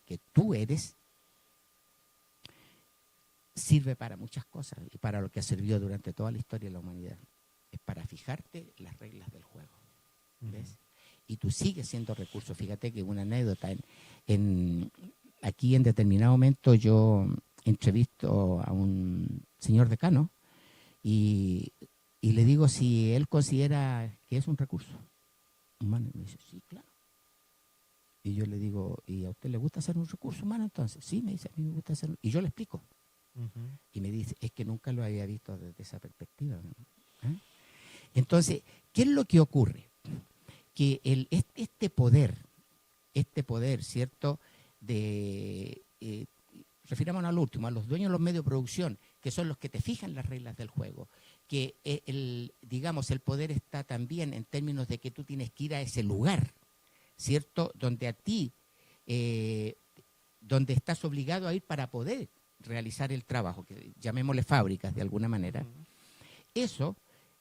que tú eres, sirve para muchas cosas y para lo que ha servido durante toda la historia de la humanidad. Es para fijarte las reglas del juego. ¿Ves? Y tú sigues siendo recurso. Fíjate que una anécdota, aquí en determinado momento yo entrevisto a un señor decano y le digo si él considera que es un recurso humano. Y me dice, sí, claro. Y yo le digo, ¿y a usted le gusta ser un recurso humano entonces? Sí, me dice, a mí me gusta ser. Y yo le explico. Y me dice, es que nunca lo había visto desde esa perspectiva. ¿Eh? Entonces, ¿qué es lo que ocurre? Que este poder, ¿cierto? Refirámonos al último, a los dueños de los medios de producción, que son los que te fijan las reglas del juego, que digamos, el poder está también en términos de que tú tienes que ir a ese lugar, ¿cierto? Donde a ti, donde estás obligado a ir para poder realizar el trabajo, que llamémosle fábricas de alguna manera. Eso,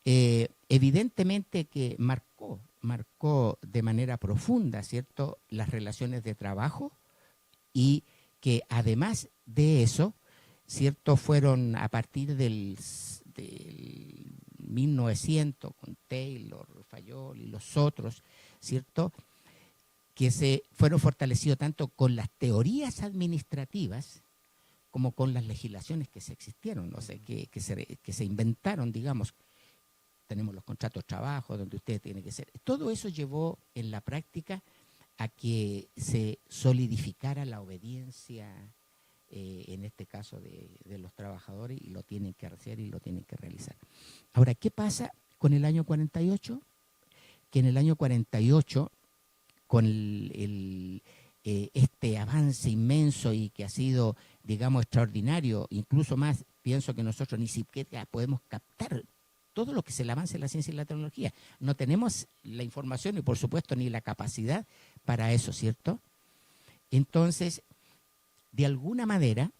evidentemente que marcó de manera profunda, ¿cierto?, las relaciones de trabajo, y que además de eso, ¿cierto?, fueron a partir del 1900 con Taylor, Fayol y los otros, ¿cierto?, que se fueron fortalecidos tanto con las teorías administrativas como con las legislaciones que se existieron, o sea, que se inventaron, digamos. Tenemos los contratos de trabajo, donde usted tiene que ser. Todo eso llevó en la práctica a que se solidificara la obediencia, en este caso de los trabajadores, y lo tienen que hacer y lo tienen que realizar. Ahora, ¿qué pasa con el año 48? Que en el año 48, con este avance inmenso y que ha sido, digamos, extraordinario, incluso más, pienso que nosotros ni siquiera podemos captar todo lo que es el avance de la ciencia y la tecnología. No tenemos la información y, por supuesto, ni la capacidad para eso, ¿cierto? Entonces, de alguna manera,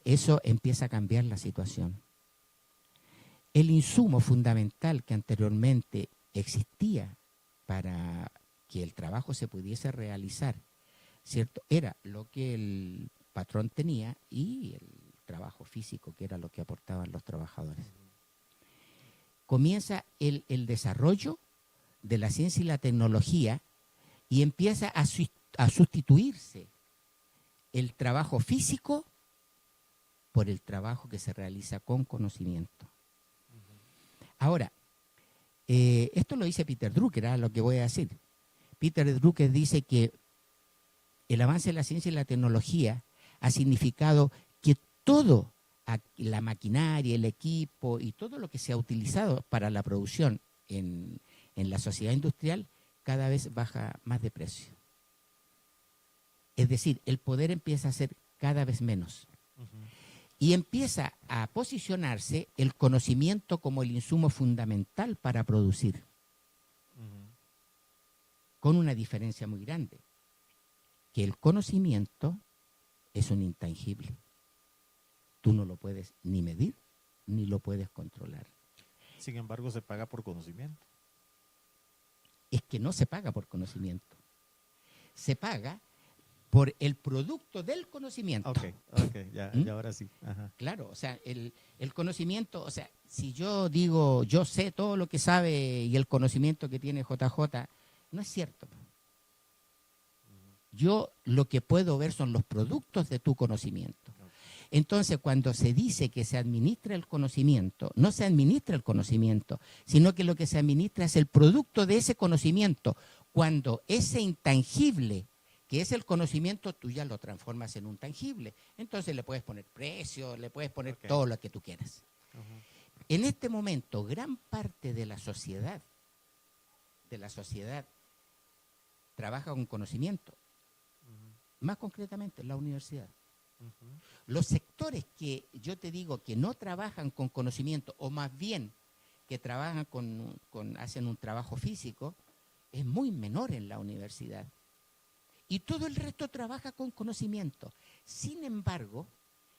eso empieza a cambiar la situación. El insumo fundamental que anteriormente existía para que el trabajo se pudiese realizar, ¿cierto?, era lo que el patrón tenía y el trabajo físico, que era lo que aportaban los trabajadores. Comienza el desarrollo de la ciencia y la tecnología y empieza a sustituirse el trabajo físico por el trabajo que se realiza con conocimiento. Ahora, esto lo dice Peter Drucker, ¿eh?, lo que voy a decir. Peter Drucker dice que el avance de la ciencia y la tecnología ha significado que todo, la maquinaria, el equipo y todo lo que se ha utilizado para la producción en la sociedad industrial cada vez baja más de precio. Es decir, el poder empieza a ser cada vez menos. Y empieza a posicionarse el conocimiento como el insumo fundamental para producir. Con una diferencia muy grande, que el conocimiento es un intangible. Tú no lo puedes ni medir, ni lo puedes controlar. Sin embargo, se paga por conocimiento. Es que no se paga por conocimiento. Se paga por el producto del conocimiento. Ok, ya ahora sí. Ajá. Claro, o sea, el conocimiento, o sea, si yo digo, yo sé todo lo que sabe y el conocimiento que tiene JJ, no es cierto. Yo lo que puedo ver son los productos de tu conocimiento. Entonces, cuando se dice que se administra el conocimiento, no se administra el conocimiento, sino que lo que se administra es el producto de ese conocimiento. Cuando ese intangible, que es el conocimiento, tú ya lo transformas en un tangible. Entonces le puedes poner precio, le puedes poner todo lo que tú quieras. En este momento, gran parte de la sociedad trabaja con conocimiento. más concretamente la universidad. Ujú. Los sectores que yo te digo que no trabajan con conocimiento, o más bien que trabajan hacen un trabajo físico, es muy menor en la universidad. Y todo el resto trabaja con conocimiento. Sin embargo,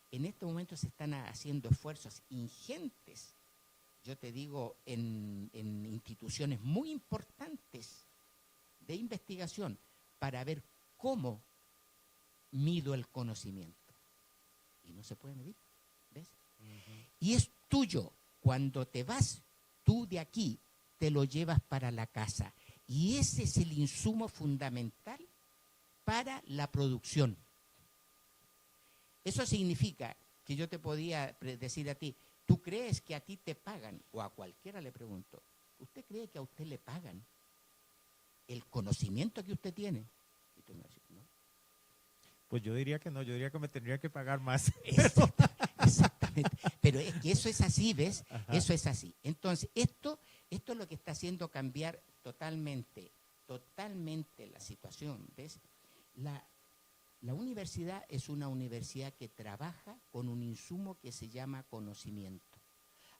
en este momento se están haciendo esfuerzos ingentes, yo te digo, en instituciones muy importantes de investigación para ver cómo mido el conocimiento. Y no se puede medir, ¿ves? Y es tuyo. Cuando te vas tú de aquí, te lo llevas para la casa. Y ese es el insumo fundamental para la producción. Eso significa que yo te podía decir a ti, ¿tú crees que a ti te pagan? O a cualquiera le pregunto, ¿usted cree que a usted le pagan el conocimiento que usted tiene? Y tú me dices, ¿no? Pues yo diría que no, yo diría que me tendría que pagar más. Exactamente. Pero es que eso es así, ¿ves? Ajá. Eso es así. Entonces, esto es lo que está haciendo cambiar totalmente la situación, ¿ves? La universidad es una universidad que trabaja con un insumo que se llama conocimiento.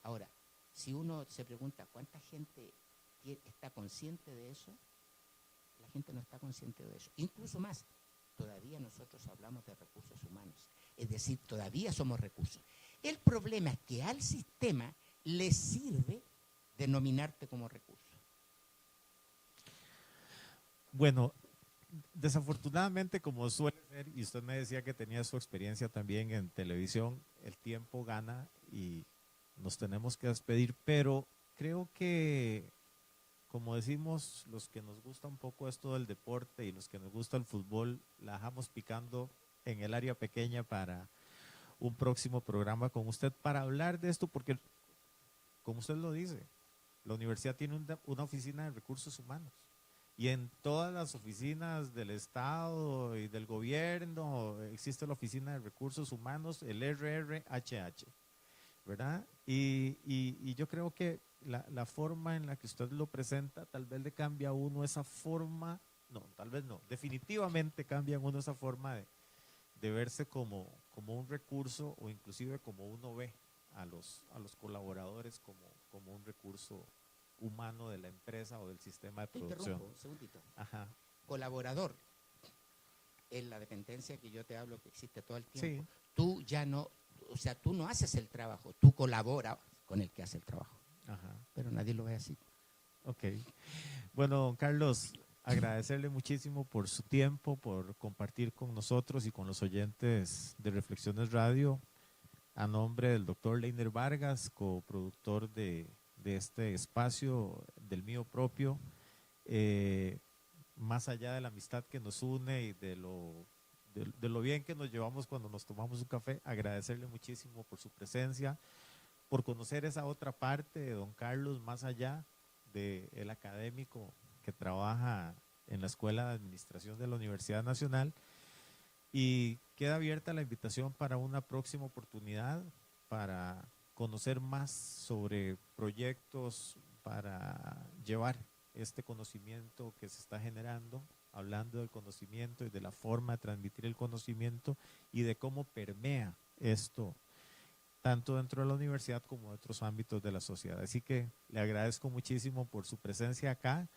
Ahora, si uno se pregunta cuánta gente está consciente de eso, la gente no está consciente de eso. Incluso más, todavía nosotros hablamos de recursos humanos. Es decir, todavía somos recursos. El problema es que al sistema le sirve denominarte como recurso. Bueno, desafortunadamente, como suele ser, y usted me decía que tenía su experiencia también en televisión, el tiempo gana y nos tenemos que despedir, pero creo que, como decimos, los que nos gusta un poco esto del deporte y los que nos gusta el fútbol, la dejamos picando en el área pequeña para un próximo programa con usted para hablar de esto, porque, como usted lo dice, la universidad tiene una oficina de recursos humanos. Y en todas las oficinas del Estado y del gobierno existe la oficina de recursos humanos, el RRHH, ¿verdad? Y yo creo que la forma en la que usted lo presenta, tal vez le cambia a uno esa forma, no, tal vez no, definitivamente cambia a uno esa forma de verse como un recurso, o inclusive como uno ve a los colaboradores como un recurso humano de la empresa o del sistema de producción. Te interrumpo un segundito. Ajá. Colaborador, en la dependencia que yo te hablo, que existe todo el tiempo, Sí. tú ya no, o sea, tú no haces el trabajo, tú colaboras con el que hace el trabajo. Ajá. Pero nadie lo ve así. Ok. Bueno, don Carlos, agradecerle muchísimo por su tiempo, por compartir con nosotros y con los oyentes de Reflexiones Radio. A nombre del doctor Leiner Vargas, coproductor de este espacio, del mío propio, más allá de la amistad que nos une y de lo bien que nos llevamos cuando nos tomamos un café, agradecerle muchísimo por su presencia, por conocer esa otra parte de don Carlos, más allá del académico que trabaja en la Escuela de Administración de la Universidad Nacional. Y queda abierta la invitación para una próxima oportunidad para conocer más sobre proyectos para llevar este conocimiento que se está generando, hablando del conocimiento y de la forma de transmitir el conocimiento y de cómo permea esto tanto dentro de la universidad como en otros ámbitos de la sociedad. Así que le agradezco muchísimo por su presencia acá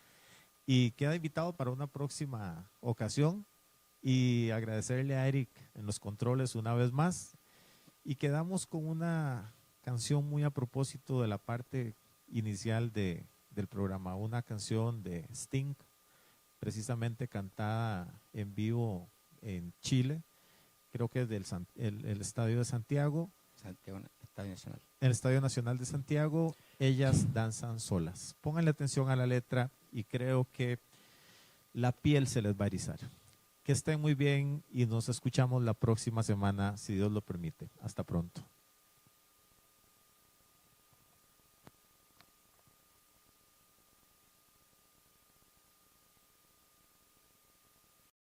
y queda invitado para una próxima ocasión. Y agradecerle a Eric en los controles una vez más. Y quedamos con una canción muy a propósito de la parte inicial del programa. Una canción de Sting, precisamente cantada en vivo en Chile. Creo que es del el Estadio de Santiago. Estadio Nacional. El Estadio Nacional de Santiago, Ellas danzan solas. Pónganle atención a la letra y creo que la piel se les va a erizar. Que estén muy bien y nos escuchamos la próxima semana, si Dios lo permite. Hasta pronto.